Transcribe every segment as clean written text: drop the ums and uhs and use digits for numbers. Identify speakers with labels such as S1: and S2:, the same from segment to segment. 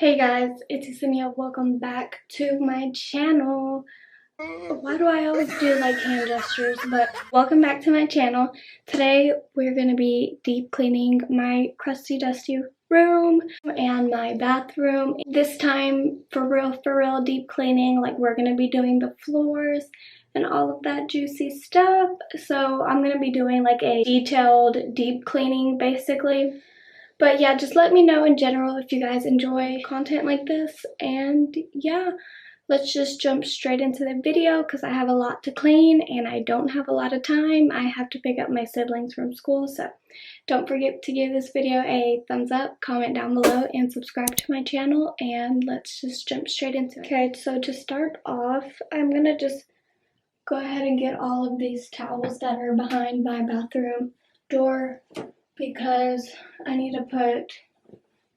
S1: Hey guys, it's Yesenia. Welcome back to my channel. Why do I always do like hand gestures? But welcome back to my channel. Today we're going to be deep cleaning my crusty dusty room and my bathroom. This time for real deep cleaning. Like we're going to be doing the floors and all of that juicy stuff. So I'm going to be doing like a detailed deep cleaning basically. But yeah, just let me know in general if you guys enjoy content like this. And yeah, let's just jump straight into the video because I have a lot to clean and I don't have a lot of time. I have to pick up my siblings from school, so don't forget to give this video a thumbs up, comment down below, and subscribe to my channel. And let's just jump straight into it. Okay, so to start off, I'm gonna just go ahead and get all of these towels that are behind my bathroom door, because I need to put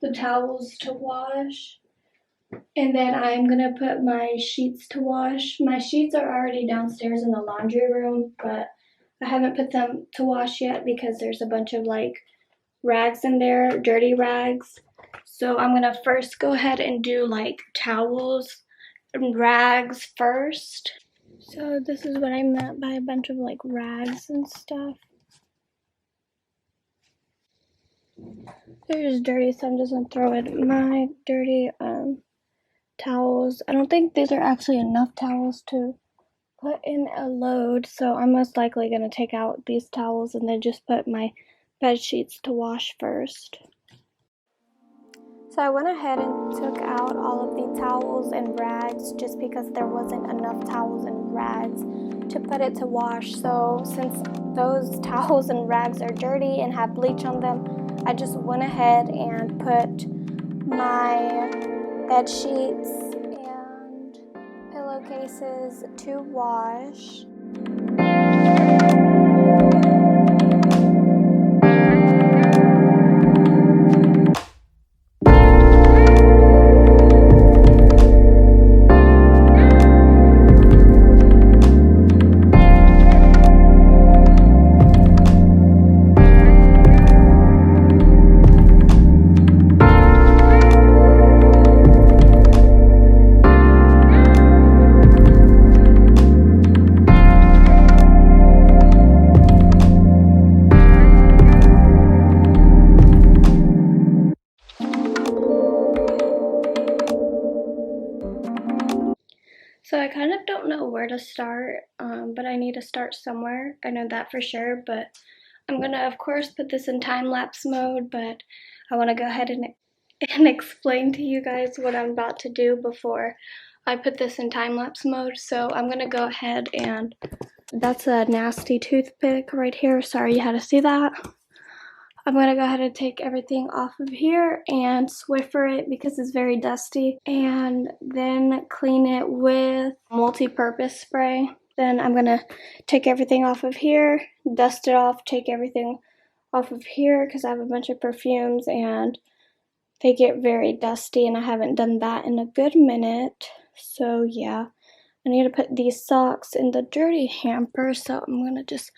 S1: the towels to wash, and then I'm gonna put my sheets to wash. My sheets are already downstairs in the laundry room, but I haven't put them to wash yet because there's a bunch of like rags in there, dirty rags. So I'm gonna first go ahead and do like towels and rags first. So this is what I meant by a bunch of like rags and stuff. They're just dirty, so I'm just gonna throw in my dirty towels. I don't think these are actually enough towels to put in a load, so I'm most likely gonna take out these towels and then just put my bed sheets to wash first. So I went ahead and took out all of the towels and rags just because there wasn't enough towels and rags to put it to wash. So since those towels and rags are dirty and have bleach on them, I just went ahead and put my bed sheets and pillowcases to wash. So I kind of don't know where to start, but I need to start somewhere. I know that for sure, but I'm gonna of course put this in time-lapse mode, but I want to go ahead and explain to you guys what I'm about to do before I put this in time-lapse mode. So I'm gonna go ahead and, that's a nasty toothpick right here, sorry you had to see that. I'm going to go ahead and take everything off of here and Swiffer it because it's very dusty, and then clean it with multi-purpose spray. Then I'm going to take everything off of here, dust it off, take everything off of here because I have a bunch of perfumes and they get very dusty and I haven't done that in a good minute. So yeah, I need to put these socks in the dirty hamper, so I'm going to just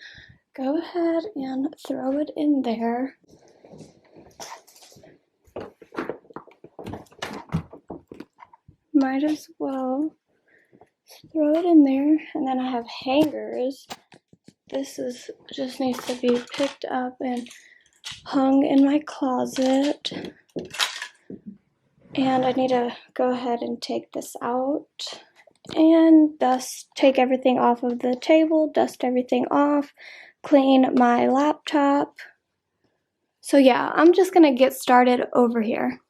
S1: go ahead and throw it in there. Might as well throw it in there. And then I have hangers. This just needs to be picked up and hung in my closet. And I need to go ahead and take this out and take everything off of the table, dust everything off, clean my laptop. So yeah, I'm just gonna get started over here.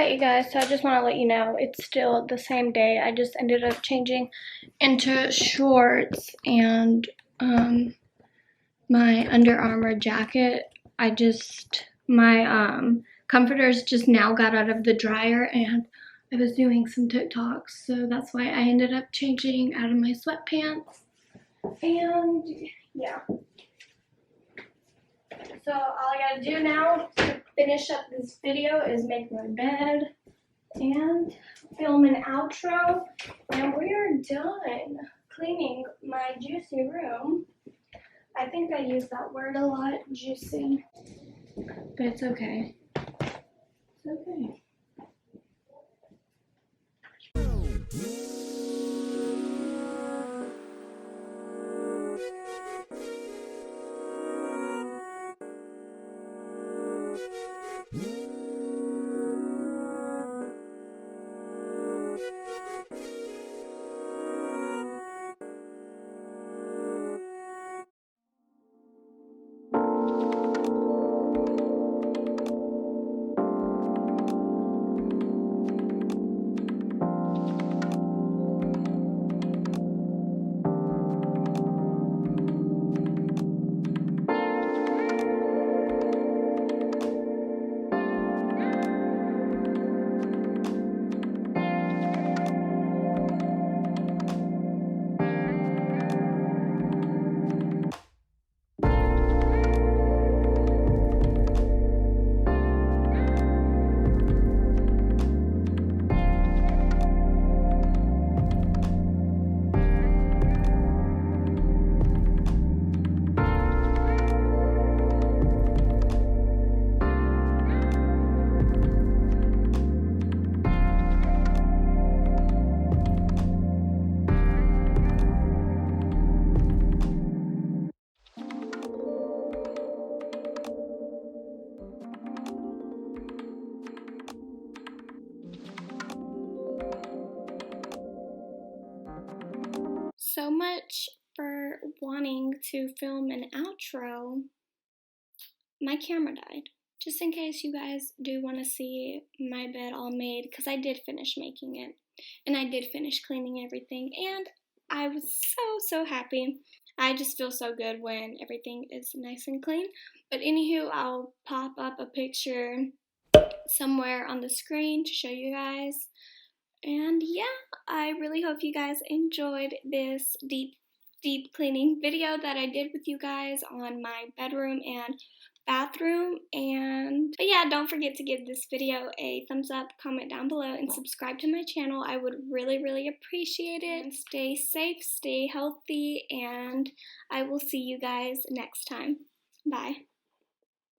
S1: Alright, you guys, so I just want to let you know it's still the same day. I just ended up changing into shorts and my Under Armour jacket. My comforters just now got out of the dryer and I was doing some TikToks, so that's why I ended up changing out of my sweatpants. And yeah. So all I gotta do now to finish up this video is make my bed and film an outro, and we are done cleaning my juicy room. I think I use that word a lot, juicy, but it's okay. It's okay. So much for wanting to film an outro. My camera died. Just in case you guys do want to see my bed all made, because I did finish making it. And I did finish cleaning everything. And I was so happy. I just feel so good when everything is nice and clean. But anywho, I'll pop up a picture somewhere on the screen to show you guys. And yeah, I really hope you guys enjoyed this deep cleaning video that I did with you guys on my bedroom and bathroom. But yeah, don't forget to give this video a thumbs up, comment down below, and subscribe to my channel. I would really appreciate it. And stay safe, stay healthy, and I will see you guys next time. Bye.